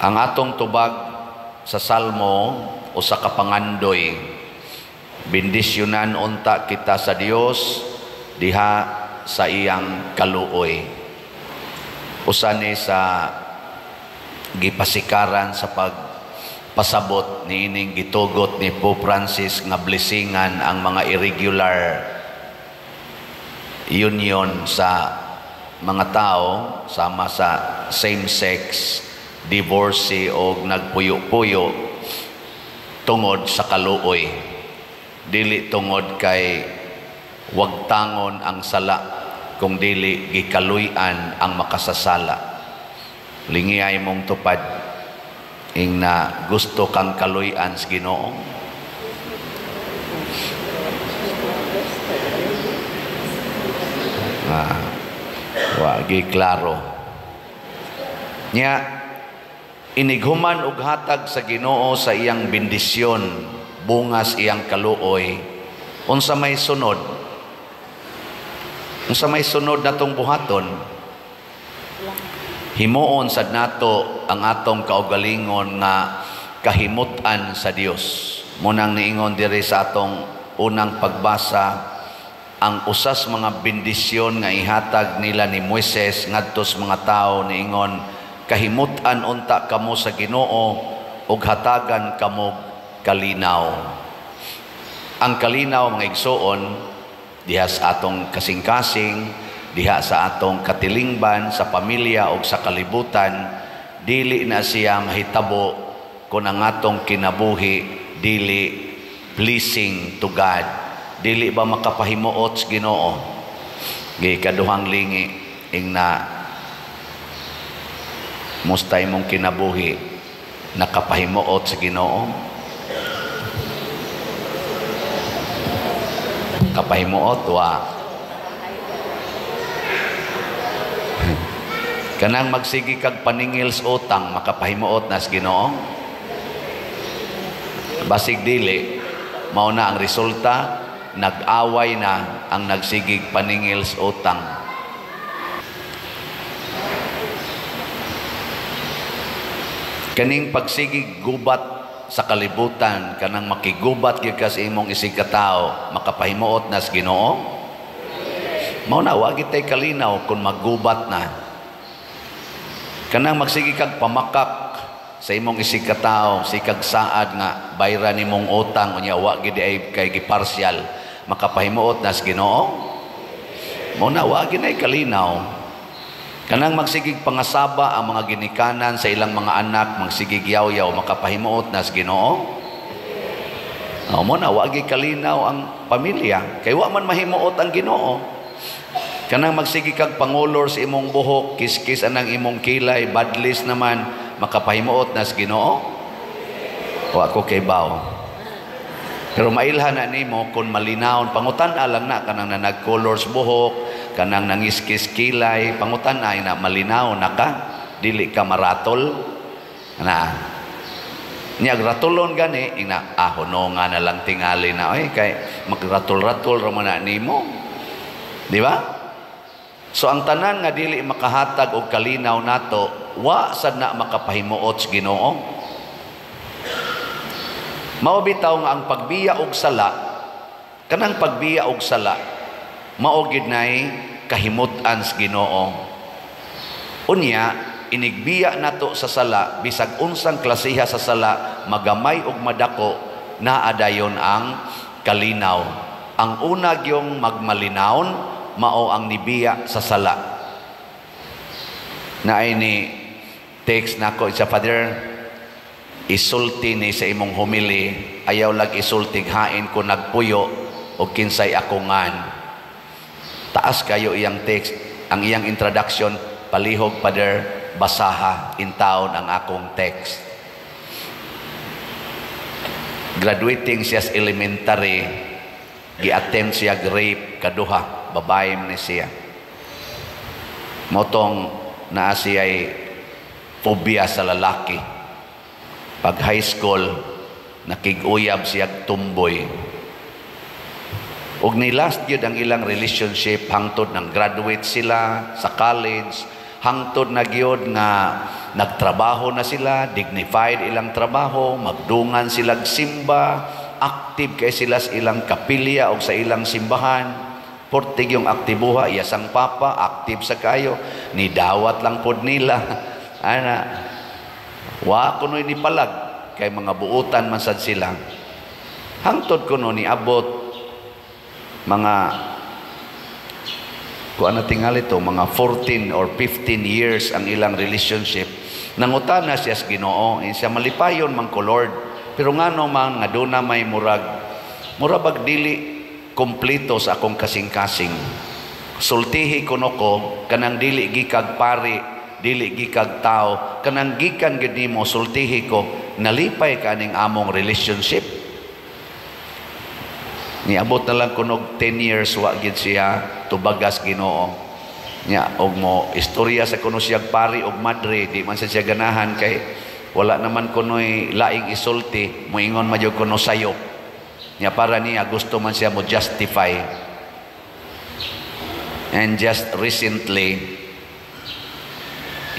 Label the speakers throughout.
Speaker 1: Ang atong tubag sa Salmo o sa kapangandoy, bendisyonan unta kita sa Dios diha sa iyang kaluoy. Usa ni sa gipasikaran sa pagpasabot ni ining gitugot ni Pope Francis nga blessingan ang mga irregular union sa mga tao sama sa same-sex, divorcee o nagpuyo-puyo tungod sa kaluoy. Dili tungod kay wagtangon ang sala, kung dili gikaluy-an ang makasasala. Lingiyay mong tupad ing na gusto kang kaluy-an sa Ginoo. Wagi klaro nya inighuman og hatag sa Ginoo sa iyang bendisyon bungas iyang kaluoy. Unsa may sunod natong buhaton, himuon sad nato ang atong kaugalingon nga kahimutan sa Dios. Munang niingon diri sa atong unang pagbasa, ang usas mga bendisyon nga ihatag nila ni Moises ngadto sa mga tao niingon, kahimutan unta kamo sa Ginoo ug hatagan kamo kalinaw. Ang kalinaw mga igsoon diha sa atong kasing-kasing, diha sa atong katilingban, sa pamilya ug sa kalibutan, dili na siya mahitabo kung ang atong kinabuhi dili pleasing to God. Dili ba makapahimuot sa Ginoo? Gikaduhang lingi ing na musta imong kinabuhi nakapahimuot sa Ginoo? Kapahimuot wa. Kanang magsigi kag paningil sa utang makapahimuot na sa Ginoo? Basig dili, mao na ang resulta, nag-away na ang nagsigig paningil sa utang. Kaning pagsigig gubat sa kalibutan, kanang makigubat gyud ka sa imong isig ka tawo, makapahimuot na sa Ginoo? Mao na wa gid tay kalinaw kung maggubat na. Kanang magsigi kag pamakak sa imong isig ka tawo, sikag saad nga bayra nimong utang unya wa gid ay kay giparsyal, makapahimuot na sa Ginoo? Mao na wa gid ay kalinaw. Kanang magsigig pangasaba ang mga ginikanan sa ilang mga anak, magsigig yaw-yaw, makapahimuot na sa Ginoo? Mao na wa gid kalinaw ang pamilya, kay wa man mahimuot ang Ginoo. Kanang magsigig kag pangulor sa imong buhok, kiskis anang imong kilay, badlis naman, makapahimuot na sa Ginoo? Wa ko kay baw. Pero mailhan na nimo kung malinaw, pangutan-a lang na kanang nanag-color sa buhok, kanang nangiskis kilay, pangutan-a na malinaw na ka, dili ka maratol. Na niya ratulon gani ina ahono nga na lang tingali na oy kay magratol-ratol ra man nimo. Di ba? So ang tanan nga dili makahatag og kalinaw nato, wa sad na makapahimuot sa Ginoo. Mao bitaw nga ang pagbiya og sala, kanang pagbiya og sala, mao gid nay kahimutan sa Ginoo. Unya, inigbiya nato sa sala, bisag unsang klasiha sa sala, magamay ug madako, naa dayon ang kalinaw. Ang una gyung magmalinawon, mao ang nibiya sa sala. Naay ni text nako sa Father, isulti ni sa imong humili, ayaw lag isultig hain ko nagpuyo o kinsay akungan. Taas kayo iyang text, ang iyang introduction, palihog Father, basaha in town ang akong text. Graduating siya sa elementary, gi-attempt siya rape, kaduha, babae ni siya. Motong naa siya'y phobia sa lalaki. Pag high school, nakig-uyab siya tumboy. Ug nilast yun ang ilang relationship hangtod ng graduate sila sa college, hangtod na gyud nga nagtrabaho na sila, dignified ilang trabaho, magdungan silang simba, active kay sila sa ilang kapilya o sa ilang simbahan. Portig yung aktibuha, iyasang papa, active sa kayo, ni dawat lang pod nila. Ana, wa kuno ni palag, kay mga buutan man sad sila. Hangtod kuno ni abot, mga, kung ano tingali to, mga 14 or 15 years ang ilang relationship. Nangutana siya sa Ginoo, siya malipayon man ko Lord, pero ngano man nga doon na may murabag dili kompleto sa akong kasing-kasing. Sultihi kuno ko kanang dili gikag pari, dili gikag tao, kanang gikan gid nimo sultihi ko, nalipay kaning among relationship. Niabot na lang kunog 10 years wa gid siya tubagas Ginoo. Nya og mo istorya sa kuno siya pari og madre, di man siya ganahan kay wala naman kuno'y laing isulti, moingon madyo kuno sayo. Nya para niya gusto man siya mo justify. And just recently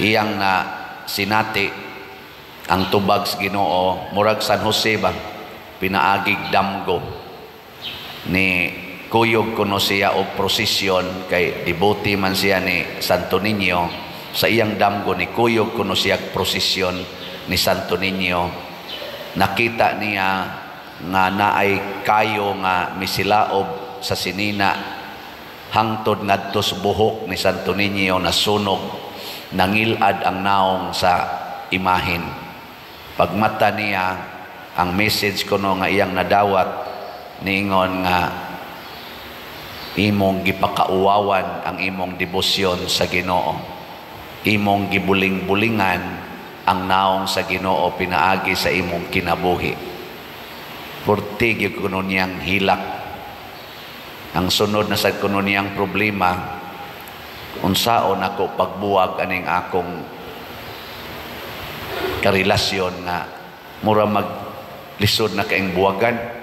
Speaker 1: iyang na sinati ang tubag sa Ginoo murag San Jose ba, pinaagig damgo ni kuyog kuno siya og prosesyon kay devote man siya ni Santo Niño. Sa iyang damgo ni kuyog kuno siya prosesyon ni Santo Niño. Nakita niya nga naay kayo nga misilaob sa sinina hangtod ngadto sa buhok ni Santo Niño na sunog, nangilad ang naong sa imahin. Pagmata niya ang message kuno nga iyang nadawat niingon nga imong gipakauwawan ang imong debosyon sa Ginoo, imong gibuling-bulingan ang naong sa Ginoo pinaagi sa imong kinabuhi. Portig yung kuno niyang hilak. Ang sunod na sa kuno niyang problema, unsaon ako pagbuwag aning akong karelasyon nga mura maglisod na kaing buwagan.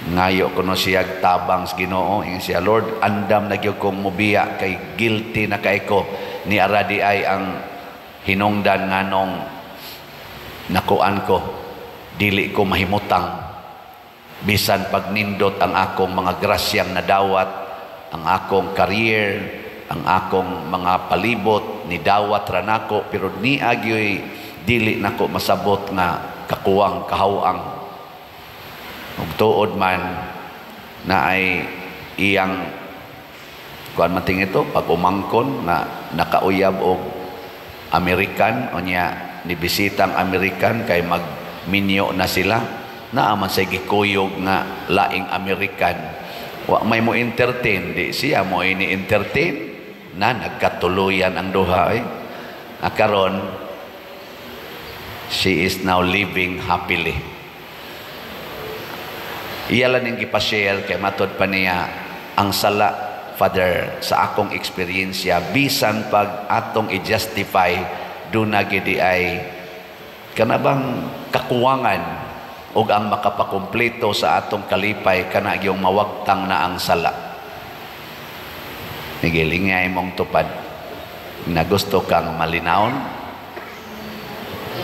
Speaker 1: Ngayo kuno siya tabang sa Ginoo, ingon siya, Lord, andam na gyud kong mubiya kay guilty na kay ko, ni aradi ay ang hinungdan nganong nakuan ko, dili ko mahimutang bisan pagnindot ang akong mga grasyang nadawat, ang akong career, ang akong mga palibot ni dawat ra nako, pero ni agyoy dili nako masabot nga kakuwang kahawang. Ug tuod man na ay iyang kuan mating ito pag umangkon nga nakauyab og American o niya nibisitang American kay minyo na sila, naaman sa gikuyog nga laing American, wa may mo entertain, di siya mo ini entertain na nagkatuluyan ang duha. Karon she is now living happily. Iyalan yung gipashare kay matod pa niya ang sala, Father, sa akong eksperyensya bisan pag atong i-justify duna gidi ay kanabang kakuwangan o ang makapakumpleto sa atong kalipay kana yung mawagtang na ang sala. Nagiling nga imong tupad na gusto kang malinawon.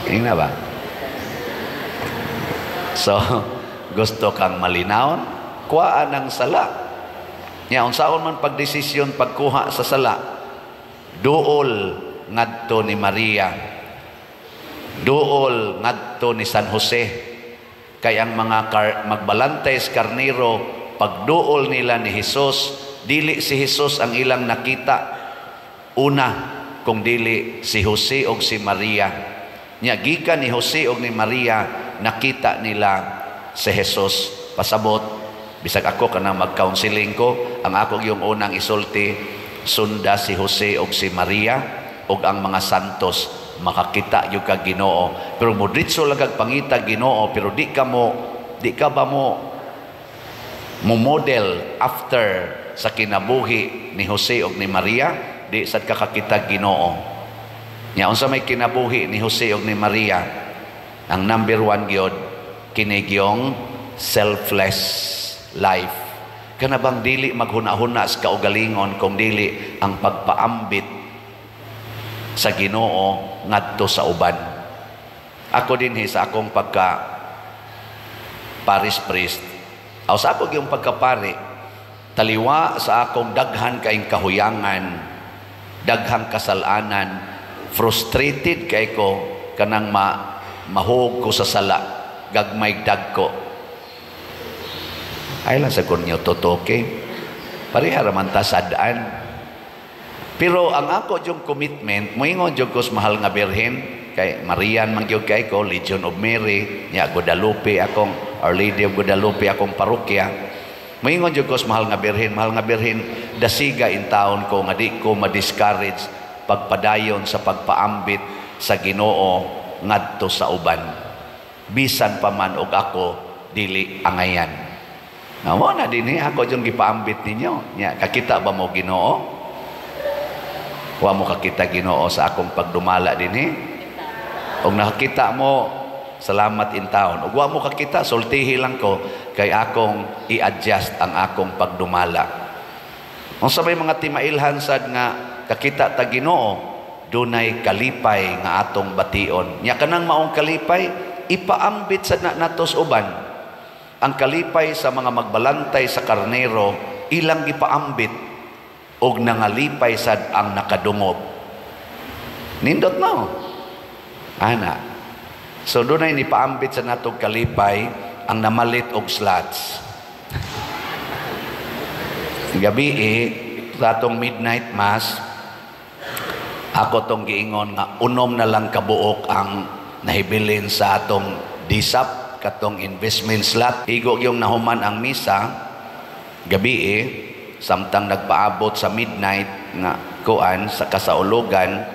Speaker 1: Tingnan ba? So, gusto kang malinawon, kuhaan ang sala. Nya unsaon man pagdesisyon pagkuha sa sala, duol ngadto ni Maria, duol ngadto ni San Jose, kay ang mga magbalantes karnero pagduol nila ni Hesus, dili si Hesus ang ilang nakita una, kung dili si Jose og si Maria. Nya gikan ni Jose og ni Maria nakita nila si Hesus. Pasabot bisag ako kanang mag-counseling ko, ang ako yung unang isulti, sunda si Jose og si Maria og ang mga santos, makakita yung ka Ginoo. Pero mo ditso lang kag pangita Ginoo, pero di ka ba mo model after sa kinabuhi ni Jose og ni Maria, di sad kakakita Ginoo. Nya unsa may kinabuhi ni Jose og ni Maria, ang number 1 gyud kini gyung selfless life. Kana bang dili maghuna-huna sa kaugalingon, kung dili ang pagpaambit sa Ginoo ngadto sa uban. Ako din sa akong pagka paris priest, aw sa ako yung pagkapari, taliwa sa akong daghan kaing kahuyangan, daghang kasalanan, frustrated kay ko kanang mahug ko sa sala, gagmay dagko. Ay lang sa kunyo totoke. Pareha raman ta sadaan. Pero ang ako yung commitment, moingon jud ko sa mahal nga birhen, kay Marian man gyud kay ko, Legion of Mary, nya Guadalupe akong Our Lady of Guadalupe akong parokya. Moingon jud ko sa mahal nga birhen, dasiga in taon ko nga di ko ma-discourage pagpadayon sa pagpaambit sa Ginoo ngadto sa uban. Bisan pa man og ako dili angayan. Mo na din ako yung gipaambit ninyo. Nya kakita ba mo Ginoo? Wa mo kakita Ginoo sa akong pagdumala din Og nakakita mo, salamat in taon. Og wa mo kakita, sultihi lang ko kay akong i-adjust ang akong pagdumala. Kung sabay mga timailhan sad nga kakita ta Ginoo, dunay kalipay nga atong bation. Nya kanang maong kalipay, ipaambit sad natos uban. Ang kalipay sa mga magbalantay sa karnero, ilang gipaambit og nangalipay sad ang nakadungog. Nindot no? Ana. So dunay ni paambit sa natong kalipay ang namalit og slots. Gabi ratong midnight mass, ako tong giingon nga unom na lang kabuok ang nahibilin sa atong disap katong investment slot. Higo yung nahuman ang misa gabi samtang nagpaabot sa midnight nga kuan sa kasaulugan,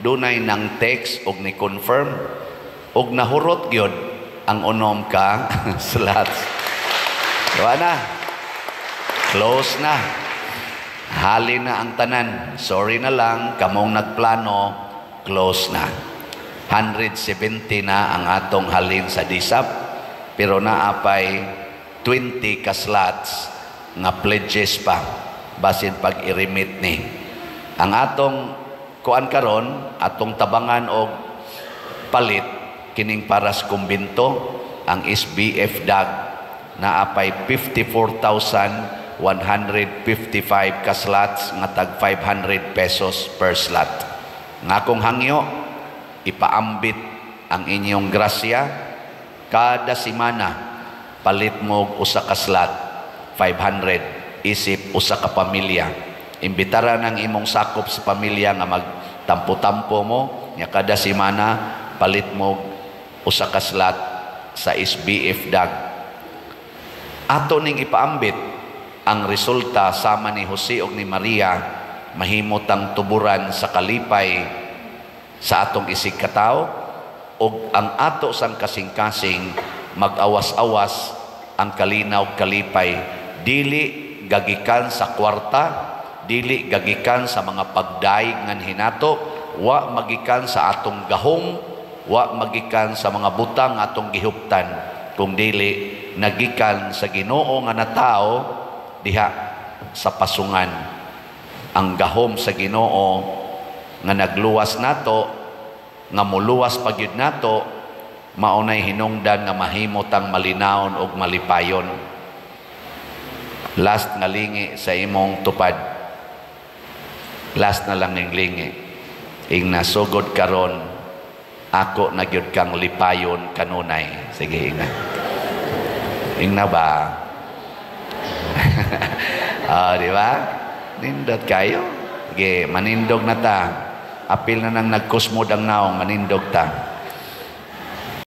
Speaker 1: dunay nang text og ni confirm og nahurot gyud ang unom ka slots. Diba na? Close na. Hali na ang tanan. Sorry na lang, kamong nagplano, close na. 170 na ang atong halin sa disap. Pero naapay 20 ka slots nga pledges pa basin pag i-remit ni. Ang atong kuan karon, atong tabangan og palit kining para sa kumbinto, ang SBF DAG naapay 54,155 ka slots nga tag 500 pesos per slot. Nga akong hangyo, ipaambit ang inyong grasya. Kada semana palit mo usa ka slot 500 isip usa ka pamilya. Imbitara ng imong sakop sa pamilya nga magtampo-tampo mo, nya kada semana palit mo usa ka slot sa SBF DAG. Ato ning ipaambit ang resulta sama ni Jose ug ni Maria, mahimotang tuburan sa kalipay sa atong isig katao. Og ang ato sang kasing-kasing mag-awas-awas ang kalinaw kalipay, dili gagikan sa kwarta, dili gagikan sa mga pagdaig ngan hinato, wa magikan sa atong gahom, wa magikan sa mga butang atong gihuptan, kung dili nagikan sa Ginoo nga natao diha sa pasungan. Ang gahom sa Ginoo nga nagluwas nato, nga muluwas pagyud nato, maunay hinungdan nga mahimotang malinawon og malipayon. Last nga lingi sa imong tupad. Last na lang ning lingi. Ing nasugod karon, ako na gyud kang lipayon kanunay. Sige, inga. Ing na ba? Di ba? Nindot kayo. Sige, manindog na ta. Apil na nang nagkusmod ang naong, manindog ta.